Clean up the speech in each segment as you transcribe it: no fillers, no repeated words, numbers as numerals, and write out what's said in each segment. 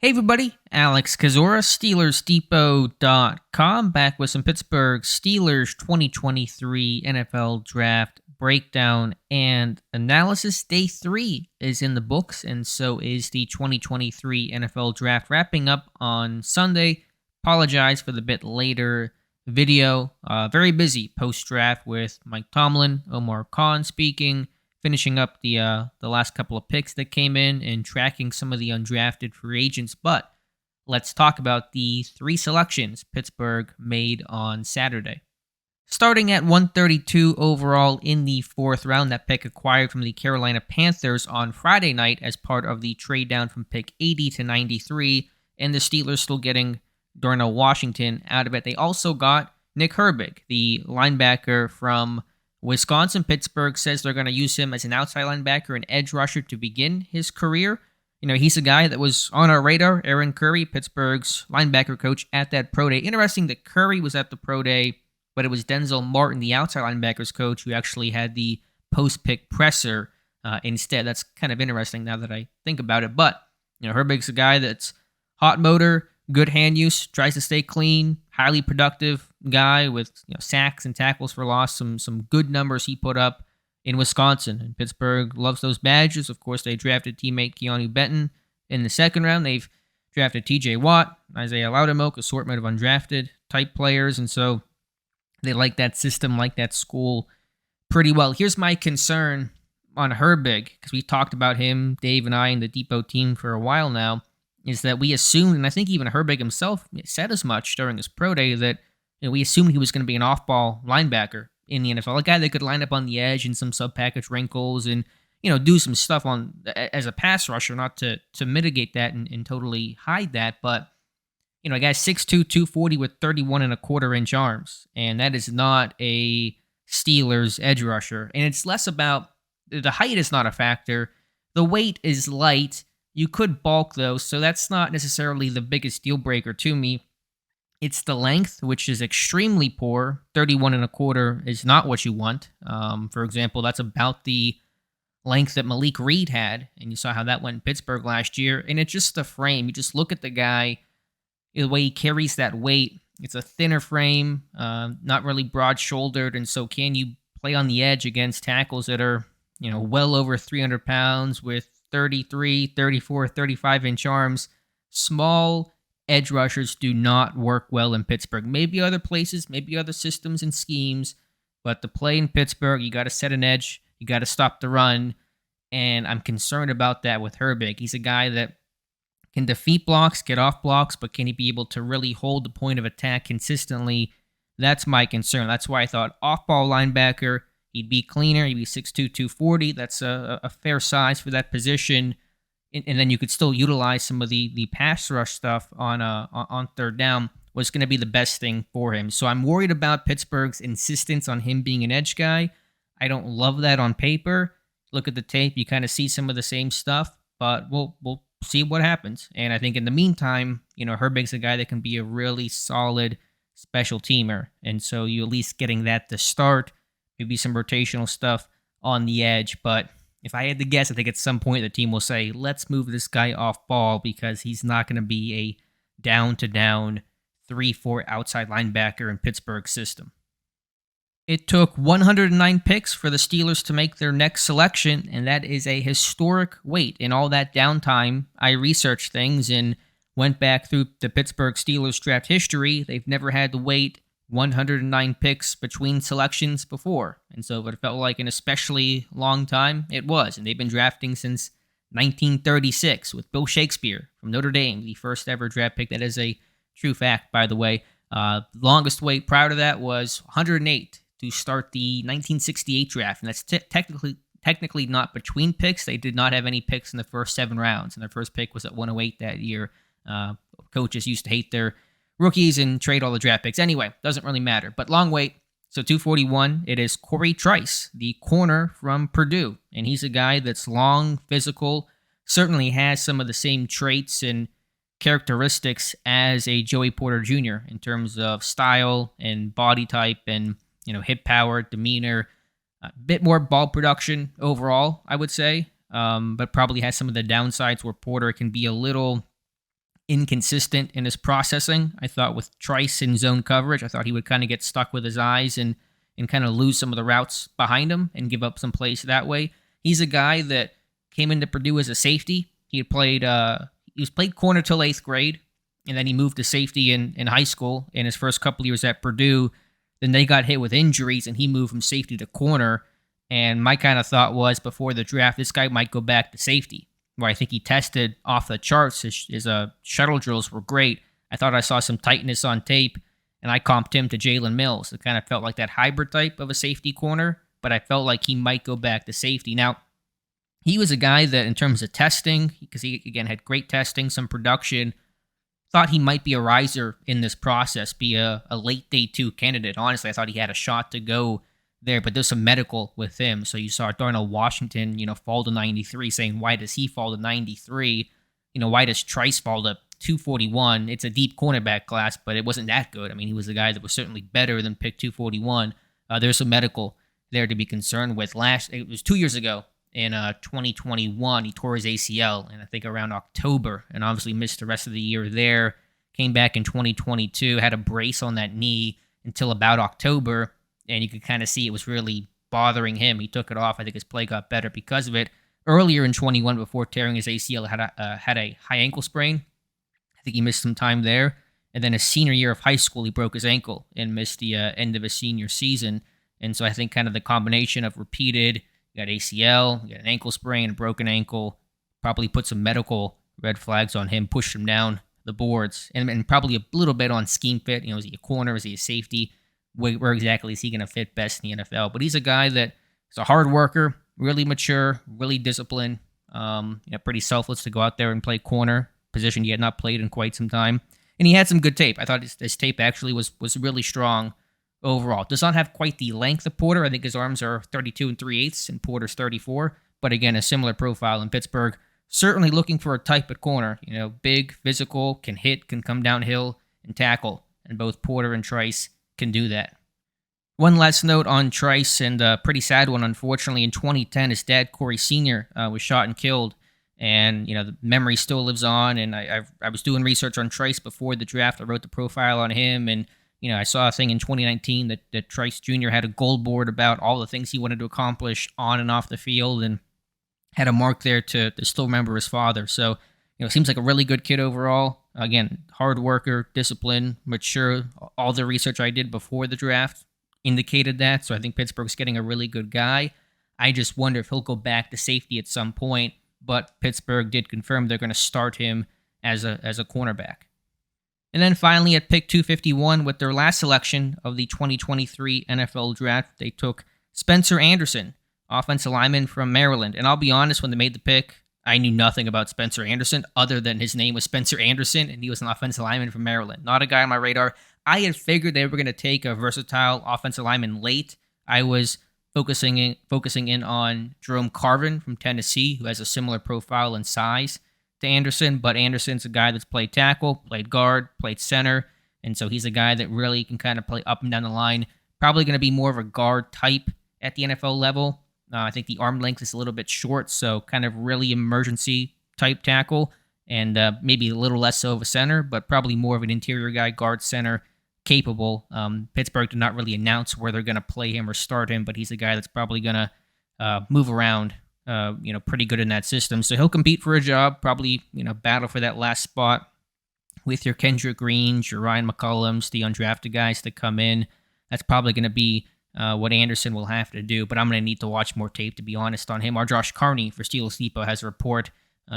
Hey everybody, Alex Kazora, SteelersDepot.com, back with some Pittsburgh Steelers 2023 NFL Draft breakdown and analysis. Day 3 is in the books, and so is the 2023 NFL Draft, wrapping up on Sunday. Apologize for the bit later video. Very busy post-draft with Mike Tomlin, Omar Khan speaking, finishing up the last couple of picks that came in and tracking some of the undrafted free agents. But let's talk about the 3 selections Pittsburgh made on Saturday. Starting at 132 overall in the 4th round, that pick acquired from the Carolina Panthers on Friday night as part of the trade down from pick 80 to 93, and the Steelers still getting Darnell Washington out of it. They also got Nick Herbert, the linebacker from Wisconsin. Pittsburgh says they're going to use him as an outside linebacker and edge rusher to begin his career. You know, he's a guy that was on our radar. Aaron Curry, Pittsburgh's linebacker coach, at that pro day. Interesting that Curry was at the pro day, but it was Denzel Martin, the outside linebackers coach, who actually had the post-pick presser instead. That's kind of interesting now that I think about it. But, you know, Herbert's a guy that's hot motor, good hand use, tries to stay clean, highly productive guy with sacks and tackles for loss. Some good numbers he put up in Wisconsin. And Pittsburgh loves those badges. Of course, they drafted teammate Keanu Benton in the 2nd round. They've drafted T.J. Watt, Isaiah Loudermilk, assortment of undrafted type players. And so they like that system, like that school pretty well. Here's my concern on Herbig, because we talked about him, Dave and I, and the Depot team for a while now, is that we assumed, and I think even Herbig himself said as much during his pro day, that we assumed he was going to be an off-ball linebacker in the NFL, a guy that could line up on the edge in some sub-package wrinkles and do some stuff on as a pass rusher, not to mitigate that and totally hide that, but a guy 6'2", 240 with 31.25-inch arms, and that is not a Steelers edge rusher. And it's less about the height is not a factor. The weight is light. You could bulk, though, so that's not necessarily the biggest deal breaker to me. It's the length, which is extremely poor. 31.25 is not what you want. For example, that's about the length that Malik Reed had, and you saw how that went in Pittsburgh last year. And it's just the frame. You just look at the guy, the way he carries that weight. It's a thinner frame, not really broad-shouldered, and so can you play on the edge against tackles that are, well over 300 pounds with 33, 34, 35-inch arms? Small edge rushers do not work well in Pittsburgh. Maybe other places, maybe other systems and schemes, but to play in Pittsburgh, you got to set an edge, you got to stop the run, and I'm concerned about that with Herbig. He's a guy that can defeat blocks, get off blocks, but can he be able to really hold the point of attack consistently? That's my concern. That's why I thought off-ball linebacker, he'd be cleaner, he'd be 6'2", 240. That's a fair size for that position. And then you could still utilize some of the pass rush stuff on 3rd down, was going to be the best thing for him. So I'm worried about Pittsburgh's insistence on him being an edge guy. I don't love that on paper. Look at the tape, you kind of see some of the same stuff, but we'll see what happens. And I think in the meantime, Herbig's a guy that can be a really solid special teamer. And so you at least getting that to start, maybe some rotational stuff on the edge. But if I had to guess, I think at some point the team will say, let's move this guy off ball because he's not going to be a down-to-down 3-4 outside linebacker in Pittsburgh's system. It took 109 picks for the Steelers to make their next selection, and that is a historic wait. In all that downtime, I researched things and went back through the Pittsburgh Steelers draft history. They've never had to wait 109 picks between selections before. And so if it felt like an especially long time, it was. And they've been drafting since 1936 with Bill Shakespeare from Notre Dame, the first ever draft pick. That is a true fact, by the way. Longest wait prior to that was 108 to start the 1968 draft. And that's technically not between picks. They did not have any picks in the first 7 rounds. And their first pick was at 108 that year. Coaches used to hate their rookies and trade all the draft picks. Anyway, doesn't really matter. But long wait. So 241, it is Corey Trice, the corner from Purdue. And he's a guy that's long, physical, certainly has some of the same traits and characteristics as a Joey Porter Jr. in terms of style and body type and hip power, demeanor, a bit more ball production overall, I would say, but probably has some of the downsides where Porter can be a little inconsistent in his processing. I thought with Trice in zone coverage, I thought he would kind of get stuck with his eyes and kind of lose some of the routes behind him and give up some plays that way. He's a guy that came into Purdue as a safety. He was played corner till 8th grade, and then he moved to safety in high school in his first couple years at Purdue. Then they got hit with injuries, and he moved from safety to corner. And my kind of thought was before the draft, this guy might go back to safety, where I think he tested off the charts. His shuttle drills were great. I thought I saw some tightness on tape, and I comped him to Jalen Mills. It kind of felt like that hybrid type of a safety corner, but I felt like he might go back to safety. Now, he was a guy that in terms of testing, because he, again, had great testing, some production, thought he might be a riser in this process, be a late day 2 candidate. Honestly, I thought he had a shot to go there, but there's some medical with him. So you saw Darnell Washington, fall to 93, saying, why does he fall to 93? Why does Trice fall to 241? It's a deep cornerback class, but it wasn't that good. I mean, he was a guy that was certainly better than pick 241. There's some medical there to be concerned with. It was 2 years ago in 2021. He tore his ACL, and I think around October, and obviously missed the rest of the year there. Came back in 2022, had a brace on that knee until about October, and you could kind of see it was really bothering him. He took it off. I think his play got better because of it. Earlier in 21, before tearing his ACL, had a high ankle sprain. I think he missed some time there. And then his senior year of high school, he broke his ankle and missed the end of his senior season. And so I think kind of the combination of repeated, you got ACL, you got an ankle sprain, a broken ankle, probably put some medical red flags on him, pushed him down the boards, and probably a little bit on scheme fit. Is he a corner? Is he a safety? Where exactly is he going to fit best in the NFL? But he's a guy that is a hard worker, really mature, really disciplined, pretty selfless to go out there and play corner, position he had not played in quite some time. And he had some good tape. I thought his tape actually was really strong overall. Does not have quite the length of Porter. I think his arms are 32 3/8 and Porter's 34. But again, a similar profile in Pittsburgh. Certainly looking for a type at corner. Big, physical, can hit, can come downhill and tackle. And both Porter and Trice can do that. One last note on Trice, and a pretty sad one, unfortunately. In 2010, his dad, Corey Sr., was shot and killed. And, the memory still lives on. And I was doing research on Trice before the draft. I wrote the profile on him. And, I saw a thing in 2019 that Trice Jr. had a goal board about all the things he wanted to accomplish on and off the field, and had a mark there to still remember his father. So, seems like a really good kid overall. Again, hard worker, disciplined, mature. All the research I did before the draft indicated that. So I think Pittsburgh's getting a really good guy. I just wonder if he'll go back to safety at some point. But Pittsburgh did confirm they're going to start him as a cornerback. And then finally at pick 251, with their last selection of the 2023 NFL Draft, they took Spencer Anderson, offensive lineman from Maryland. And I'll be honest, when they made the pick, I knew nothing about Spencer Anderson other than his name was Spencer Anderson, and he was an offensive lineman from Maryland. Not a guy on my radar. I had figured they were going to take a versatile offensive lineman late. I was focusing in on Jerome Carvin from Tennessee, who has a similar profile and size to Anderson, but Anderson's a guy that's played tackle, played guard, played center, and so he's a guy that really can kind of play up and down the line. Probably going to be more of a guard type at the NFL level. I think the arm length is a little bit short, so kind of really emergency type tackle, and maybe a little less so of a center, but probably more of an interior guy, guard, center, capable. Pittsburgh did not really announce where they're going to play him or start him, but he's a guy that's probably going to move around, pretty good in that system. So he'll compete for a job, probably, battle for that last spot with your Kendrick Greens, your Ryan McCollums, the undrafted guys that come in. That's probably going to be what Anderson will have to do, but I'm going to need to watch more tape, to be honest, on him. Our Josh Carney for Steelers Depot has a report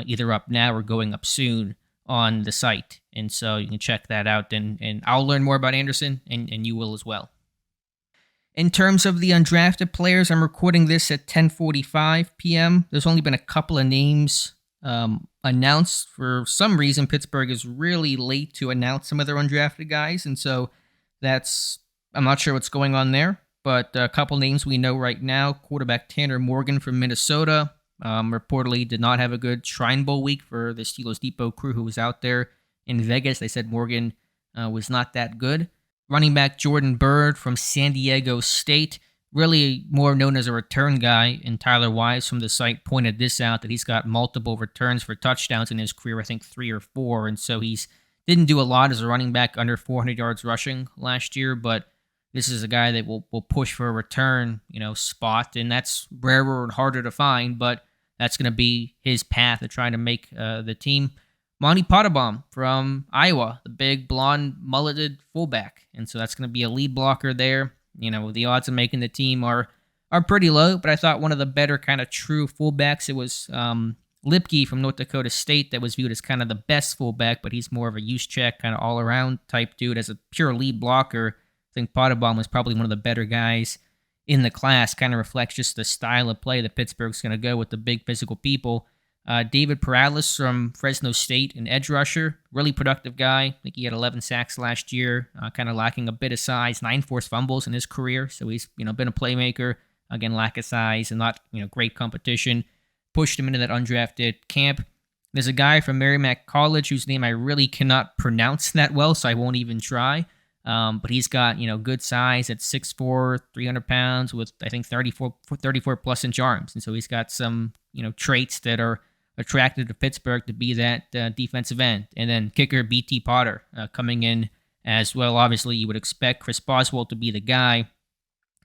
either up now or going up soon on the site, and so you can check that out, and I'll learn more about Anderson, and you will as well. In terms of the undrafted players, I'm recording this at 10:45 p.m. There's only been a couple of names announced. For some reason, Pittsburgh is really late to announce some of their undrafted guys, and so I'm not sure what's going on there. But a couple names we know right now. Quarterback Tanner Morgan from Minnesota reportedly did not have a good Shrine Bowl week for the Steelers Depot crew who was out there in Vegas. They said Morgan was not that good. Running back Jordan Byrd from San Diego State really more known as a return guy. And Tyler Wise from the site pointed this out, that he's got multiple returns for touchdowns in his career, I think 3 or 4. And so he's didn't do a lot as a running back, under 400 yards rushing last year, but this is a guy that will push for a return, spot, and that's rarer and harder to find, but that's going to be his path of trying to make the team. Monty Pottebaum from Iowa, the big blonde mulleted fullback, and so that's going to be a lead blocker there. The odds of making the team are pretty low, but I thought one of the better kind of true fullbacks, it was Lipke from North Dakota State, that was viewed as kind of the best fullback, but he's more of a use check, kind of all-around type dude. As a pure lead blocker, I think Pottebaum was probably one of the better guys in the class. Kind of reflects just the style of play that Pittsburgh's going to go with, the big physical people. David Perales from Fresno State, an edge rusher, really productive guy. I think he had 11 sacks last year, kind of lacking a bit of size, 9 forced fumbles in his career. So he's been a playmaker. Again, lack of size and not great competition. Pushed him into that undrafted camp. There's a guy from Merrimack College whose name I really cannot pronounce that well, so I won't even try. But he's got, good size at 6'4", 300 pounds with, I think, 34 plus inch arms. And so he's got some, traits that are attractive to Pittsburgh to be that defensive end. And then kicker B.T. Potter coming in as well. Obviously, you would expect Chris Boswell to be the guy,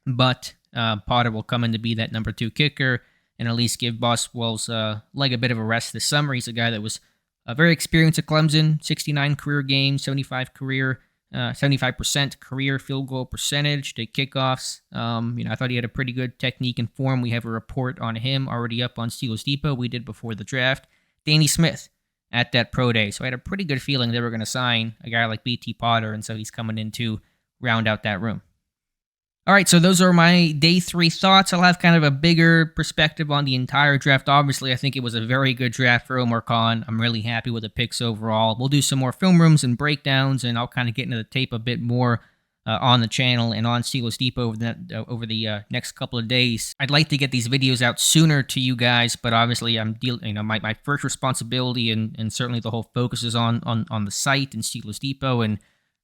but Potter will come in to be that number 2 kicker and at least give Boswell's leg a bit of a rest this summer. He's a guy that was very experienced at Clemson, 69 career games, 75% career field goal percentage to kickoffs. I thought he had a pretty good technique and form. We have a report on him already up on Steelers Depot. We did before the draft. Danny Smith at that pro day. So I had a pretty good feeling they were going to sign a guy like B.T. Potter, and so he's coming in to round out that room. All right, so those are my day 3 thoughts. I'll have kind of a bigger perspective on the entire draft. Obviously, I think it was a very good draft for Omar Khan. I'm really happy with the picks overall. We'll do some more film rooms and breakdowns, and I'll kind of get into the tape a bit more on the channel and on Steelers Depot over the next couple of days. I'd like to get these videos out sooner to you guys, but obviously my first responsibility and certainly the whole focus is on the site and Steelers Depot and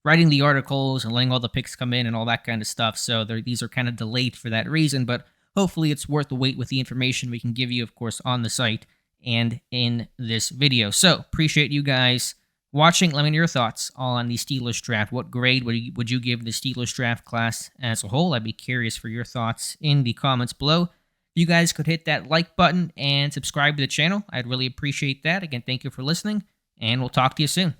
writing the articles and letting all the picks come in and all that kind of stuff. So these are kind of delayed for that reason, but hopefully it's worth the wait with the information we can give you, of course, on the site and in this video. So appreciate you guys watching. Let me know your thoughts on the Steelers draft. What grade would you give the Steelers draft class as a whole? I'd be curious for your thoughts in the comments below. You guys could hit that like button and subscribe to the channel. I'd really appreciate that. Again, thank you for listening, and we'll talk to you soon.